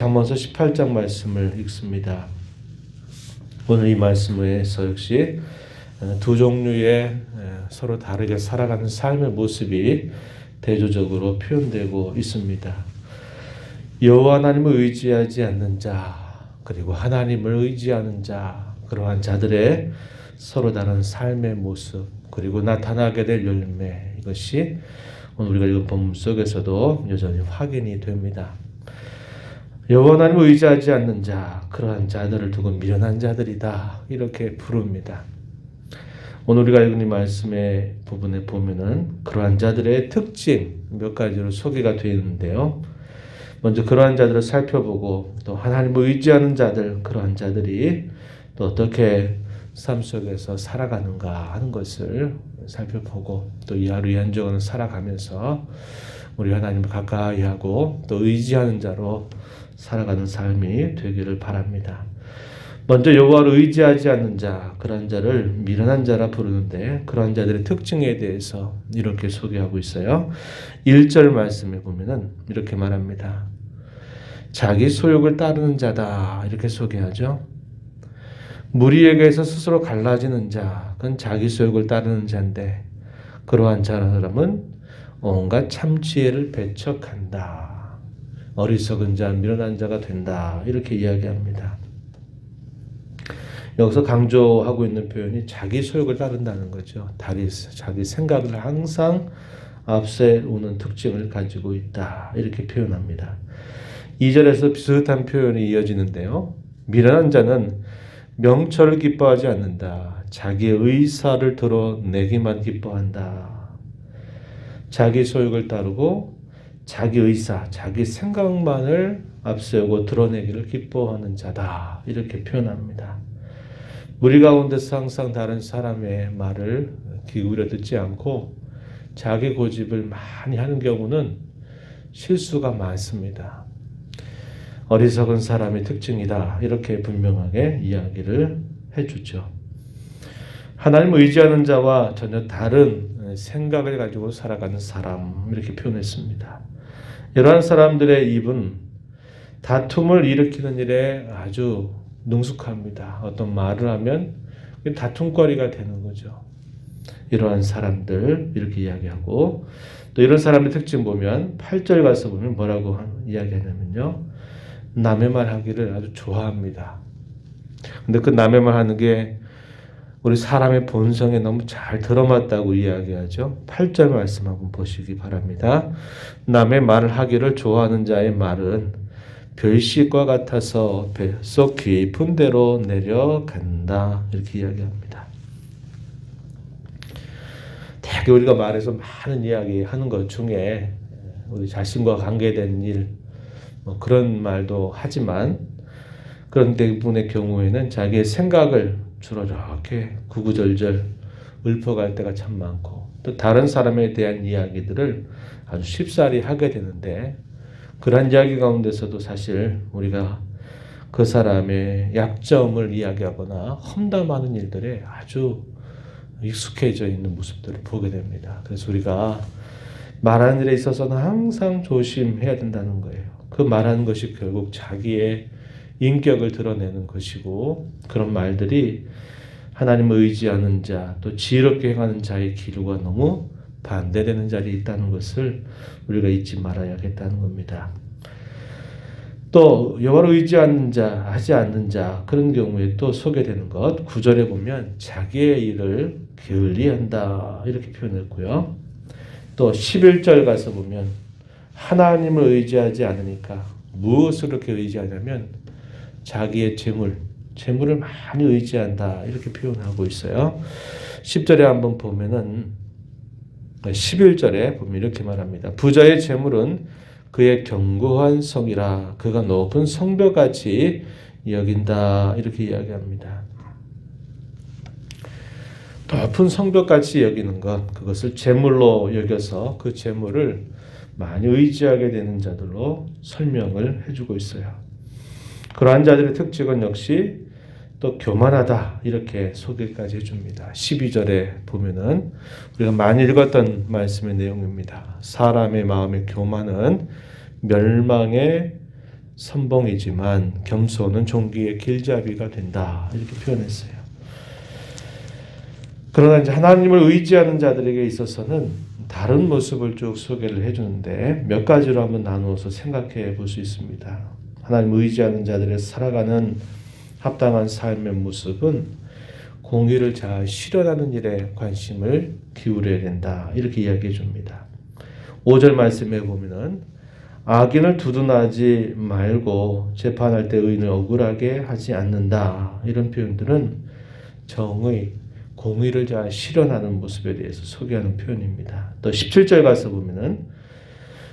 잠언서 18장 말씀을 읽습니다. 오늘 이 말씀에서 역시 두 종류의 서로 다르게 살아가는 삶의 모습이 대조적으로 표현되고 있습니다. 여호와 하나님을 의지하지 않는 자, 그리고 하나님을 의지하는 자, 그러한 자들의 서로 다른 삶의 모습, 그리고 나타나게 될 열매, 이것이 오늘 우리가 읽은 본문 속에서도 여전히 확인이 됩니다. 여호와 하나님을 의지하지 않는 자, 그러한 자들을 두고 미련한 자들이다, 이렇게 부릅니다. 오늘 우리가 읽은 이 말씀의 부분에 보면은 그러한 자들의 특징 몇 가지로 소개가 되어 있는데요. 먼저 그러한 자들을 살펴보고, 또 하나님을 의지하는 자들, 그러한 자들이 또 어떻게 삶 속에서 살아가는가 하는 것을 살펴보고, 또 이 하루 이 한 주간을 살아가면서 우리 하나님을 가까이 하고 또 의지하는 자로 살아가는 삶이 되기를 바랍니다. 먼저 여호와를 의지하지 않는 자, 그런 자를 미련한 자라 부르는데, 그런 자들의 특징에 대해서 이렇게 소개하고 있어요. 1절 말씀에 보면은 이렇게 말합니다. 자기 소욕을 따르는 자다, 이렇게 소개하죠. 무리에게서 스스로 갈라지는 자, 그건 자기 소욕을 따르는 자인데, 그러한 사람은 온갖 참지혜를 배척한다. 어리석은 자, 미련한 자가 된다, 이렇게 이야기합니다. 여기서 강조하고 있는 표현이 자기 소욕을 따른다는 거죠. 자기 생각을 항상 앞세우는 특징을 가지고 있다, 이렇게 표현합니다. 2절에서 비슷한 표현이 이어지는데요. 미련한 자는 명철을 기뻐하지 않는다. 자기의 의사를 드러내기만 기뻐한다. 자기 소욕을 따르고 자기 의사, 자기 생각만을 앞세우고 드러내기를 기뻐하는 자다, 이렇게 표현합니다. 무리 가운데서 항상 다른 사람의 말을 기울여 듣지 않고 자기 고집을 많이 하는 경우는 실수가 많습니다. 어리석은 사람의 특징이다, 이렇게 분명하게 이야기를 해주죠. 하나님을 의지하는 자와 전혀 다른 생각을 가지고 살아가는 사람, 이렇게 표현했습니다. 이러한 사람들의 입은 다툼을 일으키는 일에 아주 능숙합니다. 어떤 말을 하면 다툼거리가 되는 거죠. 이러한 사람들, 이렇게 이야기하고, 또 이런 사람의 특징 보면 8절 가서 보면 뭐라고 이야기하냐면요. 남의 말 하기를 아주 좋아합니다. 근데 그 남의 말 하는 게 우리 사람의 본성에 너무 잘 들어맞다고 이야기하죠. 8절 말씀 한번 보시기 바랍니다. 남의 말을 하기를 좋아하는 자의 말은 별식과 같아서 뱃속 깊은 데로 내려간다, 이렇게 이야기합니다. 되게 우리가 말해서 많은 이야기 하는 것 중에 우리 자신과 관계된 일, 그런 말도 하지만, 그런 대부분의 경우에는 자기의 생각을 주로 이렇게 구구절절 읊어갈 때가 참 많고, 또 다른 사람에 대한 이야기들을 아주 쉽사리 하게 되는데, 그런 이야기 가운데서도 사실 우리가 그 사람의 약점을 이야기하거나 험담하는 일들에 아주 익숙해져 있는 모습들을 보게 됩니다. 그래서 우리가 말하는 일에 있어서는 항상 조심해야 된다는 거예요. 그 말하는 것이 결국 자기의 인격을 드러내는 것이고, 그런 말들이 하나님을 의지하는 자, 또 지혜롭게 행하는 자의 길과 너무 반대되는 자리에 있다는 것을 우리가 잊지 말아야겠다는 겁니다. 또 여호와를 의지하는 자, 하지 않는 자, 그런 경우에 또 소개되는 것, 9절에 보면 자기의 일을 게을리한다, 이렇게 표현했고요. 또 11절 가서 보면 하나님을 의지하지 않으니까, 무엇을 그렇게 의지하냐면 자기의 재물을 많이 의지한다, 이렇게 표현하고 있어요. 10절에 한번 보면은, 11절에 보면 이렇게 말합니다. 부자의 재물은 그의 견고한 성이라 그가 높은 성벽같이 여긴다, 이렇게 이야기합니다. 높은 성벽같이 여기는 것, 그것을 재물로 여겨서 그 재물을 많이 의지하게 되는 자들로 설명을 해주고 있어요. 그러한 자들의 특징은 역시 또 교만하다, 이렇게 소개까지 해줍니다. 12절에 보면은 우리가 많이 읽었던 말씀의 내용입니다. 사람의 마음의 교만은 멸망의 선봉이지만 겸손은 종기의 길잡이가 된다. 이렇게 표현했어요. 그러나 이제 하나님을 의지하는 자들에게 있어서는 다른 모습을 쭉 소개를 해주는데 몇 가지로 한번 나누어서 생각해 볼 수 있습니다. 하나님을 의지하는 자들의 살아가는 합당한 삶의 모습은 공의를 잘 실현하는 일에 관심을 기울여야 된다. 이렇게 이야기해 줍니다. 5절 말씀에 보면은 악인을 두둔하지 말고 재판할 때 의인을 억울하게 하지 않는다. 이런 표현들은 정의, 공의를 잘 실현하는 모습에 대해서 소개하는 표현입니다. 또 17절 가서 보면은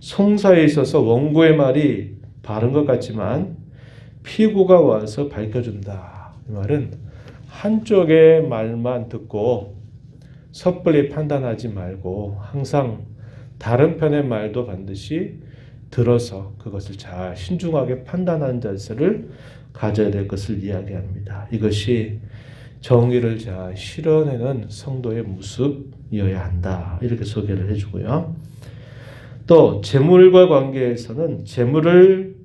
송사에 있어서 원고의 말이 바른 것 같지만 피고가 와서 밝혀준다. 이 말은 한쪽의 말만 듣고 섣불리 판단하지 말고 항상 다른 편의 말도 반드시 들어서 그것을 잘 신중하게 판단하는 자세를 가져야 될 것을 이야기합니다. 이것이 정의를 잘 실현하는 성도의 모습이어야 한다. 이렇게 소개를 해주고요. 또 재물과 관계에서는 재물을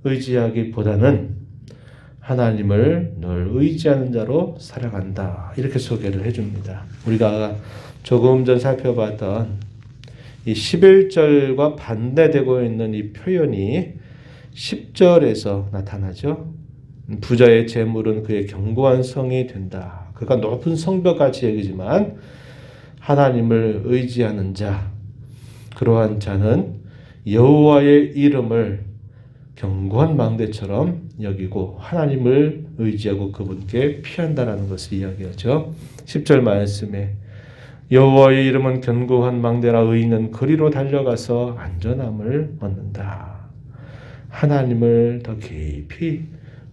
의지하기보다는 하나님을 늘 의지하는 자로 살아간다. 이렇게 소개를 해줍니다. 우리가 조금 전 살펴봤던 이 11절과 반대되고 있는 이 표현이 10절에서 나타나죠. 부자의 재물은 그의 견고한 성이 된다. 그가 높은 성벽같이 여기지만 하나님을 의지하는 자, 그러한 자는 여호와의 이름을 견고한 망대처럼 여기고 하나님을 의지하고 그분께 피한다라는 것을 이야기하죠. 10절 말씀에 여호와의 이름은 견고한 망대라 의인은 그리로 달려가서 안전함을 얻는다. 하나님을 더 깊이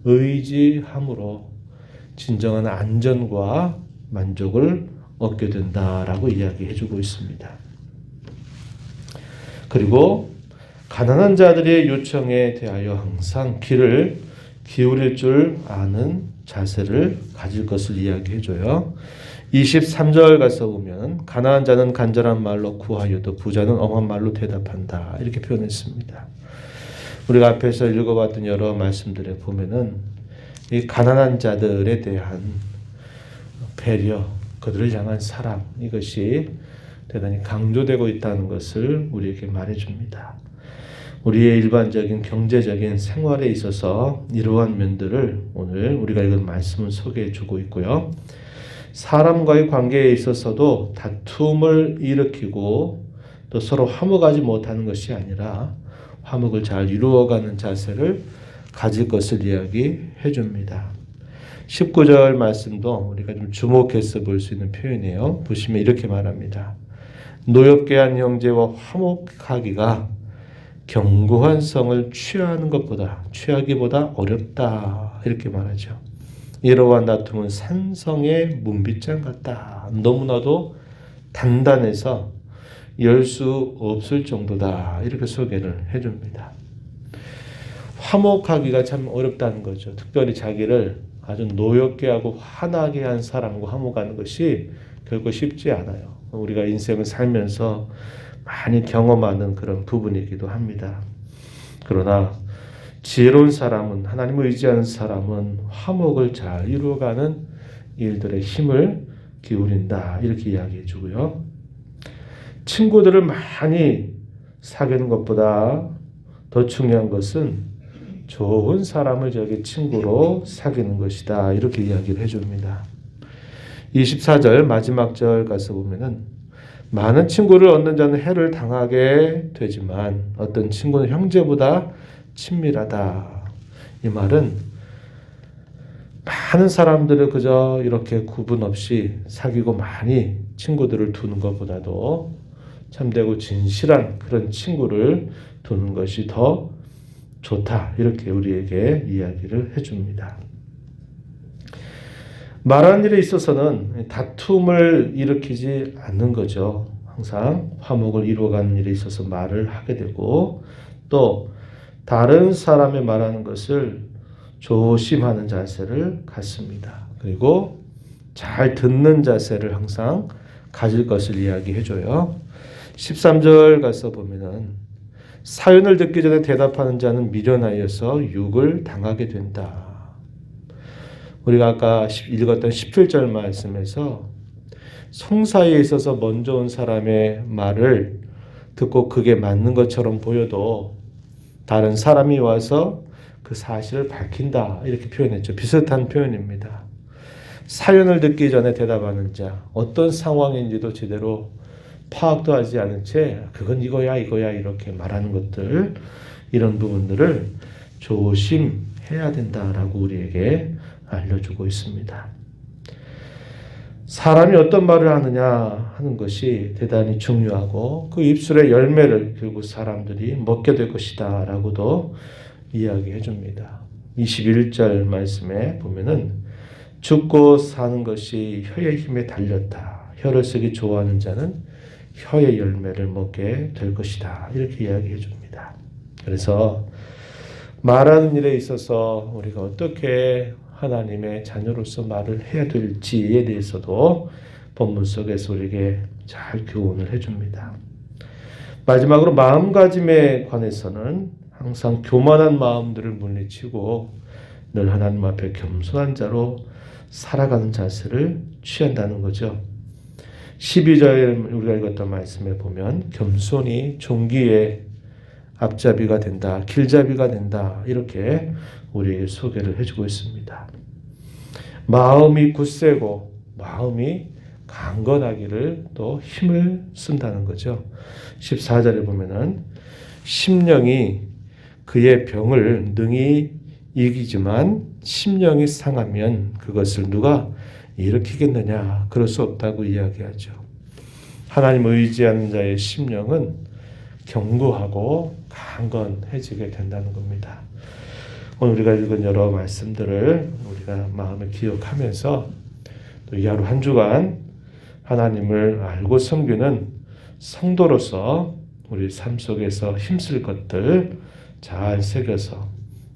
의지함으로 진정한 안전과 만족을 얻게 된다라고 이야기해주고 있습니다. 그리고 가난한 자들의 요청에 대하여 항상 귀를 기울일 줄 아는 자세를 가질 것을 이야기해줘요. 23절 가서 보면 가난한 자는 간절한 말로 구하여도 부자는 엄한 말로 대답한다. 이렇게 표현했습니다. 우리가 앞에서 읽어봤던 여러 말씀들에 보면은 이 가난한 자들에 대한 배려, 그들을 향한 사랑, 이것이 대단히 강조되고 있다는 것을 우리에게 말해줍니다. 우리의 일반적인 경제적인 생활에 있어서 이러한 면들을 오늘 우리가 읽은 말씀은 소개해주고 있고요. 사람과의 관계에 있어서도 다툼을 일으키고 또 서로 화목하지 못하는 것이 아니라 화목을 잘 이루어가는 자세를 가질 것을 이야기해 줍니다. 19절 말씀도 우리가 좀 주목해서 볼 수 있는 표현이에요. 보시면 이렇게 말합니다. 노엽게 한 형제와 화목하기가 견고한 성을 취하기보다 어렵다. 이렇게 말하죠. 이러한 다툼은 산성의 문빗장 같다. 너무나도 단단해서 열 수 없을 정도다. 이렇게 소개를 해줍니다. 화목하기가 참 어렵다는 거죠. 특별히 자기를 아주 노엽게 하고 화나게 한 사람과 화목하는 것이 결코 쉽지 않아요. 우리가 인생을 살면서 많이 경험하는 그런 부분이기도 합니다. 그러나 지혜로운 사람은, 하나님을 의지하는 사람은 화목을 잘 이루어가는 일들에 힘을 기울인다. 이렇게 이야기해 주고요. 친구들을 많이 사귀는 것보다 더 중요한 것은 좋은 사람을 자기 친구로 사귀는 것이다. 이렇게 이야기를 해줍니다. 24절 마지막 절 가서 보면은 많은 친구를 얻는 자는 해를 당하게 되지만 어떤 친구는 형제보다 친밀하다. 이 말은 많은 사람들을 그저 이렇게 구분 없이 사귀고 많이 친구들을 두는 것보다도 참되고 진실한 그런 친구를 두는 것이 더 좋다. 이렇게 우리에게 이야기를 해줍니다. 말하는 일에 있어서는 다툼을 일으키지 않는 거죠. 항상 화목을 이루어가는 일에 있어서 말을 하게 되고 또 다른 사람의 말하는 것을 조심하는 자세를 갖습니다. 그리고 잘 듣는 자세를 항상 가질 것을 이야기해줘요. 13절 가서 보면은 사연을 듣기 전에 대답하는 자는 미련하여서 욕을 당하게 된다. 우리가 아까 읽었던 17절 말씀에서 송사에 있어서 먼저 온 사람의 말을 듣고 그게 맞는 것처럼 보여도 다른 사람이 와서 그 사실을 밝힌다 이렇게 표현했죠. 비슷한 표현입니다. 사연을 듣기 전에 대답하는 자, 어떤 상황인지도 제대로 파악도 하지 않은 채 그건 이거야 이렇게 말하는 것들, 이런 부분들을 조심해야 된다라고 우리에게 알려주고 있습니다. 사람이 어떤 말을 하느냐 하는 것이 대단히 중요하고 그 입술의 열매를 결국 사람들이 먹게 될 것이다 라고도 이야기해 줍니다. 21절 말씀에 보면은 죽고 사는 것이 혀의 힘에 달렸다. 혀를 쓰기 좋아하는 자는 혀의 열매를 먹게 될 것이다. 이렇게 이야기해 줍니다. 그래서 말하는 일에 있어서 우리가 어떻게 하나님의 자녀로서 말을 해야 될지에 대해서도 본문 속에서 우리에게 잘 교훈을 해줍니다. 마지막으로 마음가짐에 관해서는 항상 교만한 마음들을 물리치고 늘 하나님 앞에 겸손한 자로 살아가는 자세를 취한다는 거죠. 12절 우리가 읽었던 말씀에 보면 겸손이 종기의 앞잡이가 된다, 길잡이가 된다 이렇게 우리에게 소개를 해주고 있습니다. 마음이 굳세고 마음이 강건하기를 또 힘을 쓴다는 거죠. 14절에 보면은 심령이 그의 병을 능히 이기지만 심령이 상하면 그것을 누가 일으키겠느냐, 그럴 수 없다고 이야기하죠. 하나님을 의지하는 자의 심령은 견고하고 강건해지게 된다는 겁니다. 오늘 우리가 읽은 여러 말씀들을 우리가 마음에 기억하면서 또 이 하루 한 주간 하나님을 알고 섬기는 성도로서 우리 삶 속에서 힘쓸 것들 잘 새겨서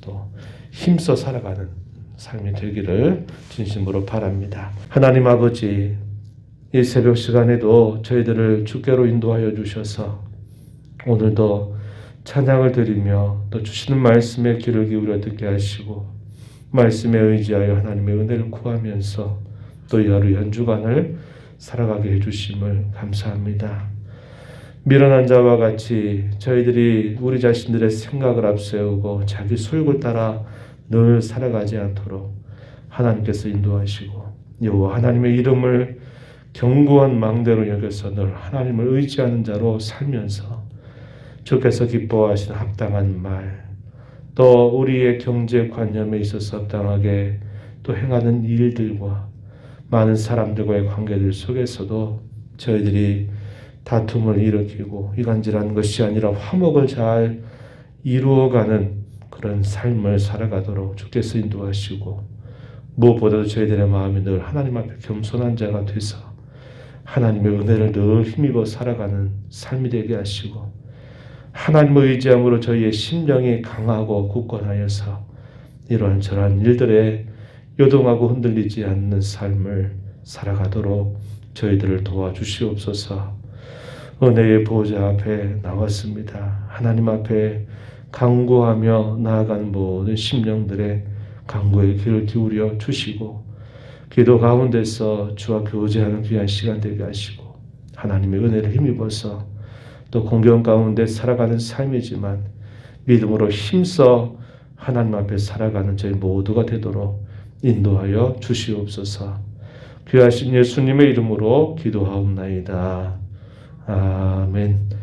또 힘써 살아가는 삶이 되기를 진심으로 바랍니다. 하나님 아버지, 이 새벽 시간에도 저희들을 주께로 인도하여 주셔서 오늘도 찬양을 드리며 또 주시는 말씀에 귀를 기울여 듣게 하시고 말씀에 의지하여 하나님의 은혜를 구하면서 또 이 하루 한 주간을 살아가게 해주심을 감사합니다. 미련한 자와 같이 저희들이 우리 자신들의 생각을 앞세우고 자기 소욕을 따라 늘 살아가지 않도록 하나님께서 인도하시고 여호와 하나님의 이름을 견고한 망대로 여겨서 늘 하나님을 의지하는 자로 살면서 주께서 기뻐하시는 합당한 말, 또 우리의 경제관념에 있어서 합당하게 또 행하는 일들과 많은 사람들과의 관계들 속에서도 저희들이 다툼을 일으키고 이간질하는 것이 아니라 화목을 잘 이루어가는 그런 삶을 살아가도록 주께서 인도하시고 무엇보다도 저희들의 마음이 늘 하나님 앞에 겸손한 자가 돼서 하나님의 은혜를 늘 힘입어 살아가는 삶이 되게 하시고 하나님을 의지함으로 저희의 심령이 강하고 굳건하여서 이러한 저러한 일들에 요동하고 흔들리지 않는 삶을 살아가도록 저희들을 도와주시옵소서. 은혜의 보좌 앞에 나왔습니다. 하나님 앞에 간구하며 나아가는 모든 심령들의 간구에 귀를 기울여 주시고 기도 가운데서 주와 교제하는 귀한 시간 되게 하시고 하나님의 은혜를 힘입어서 또 공경 가운데 살아가는 삶이지만 믿음으로 힘써 하나님 앞에 살아가는 저희 모두가 되도록 인도하여 주시옵소서. 귀하신 예수님의 이름으로 기도하옵나이다. 아멘.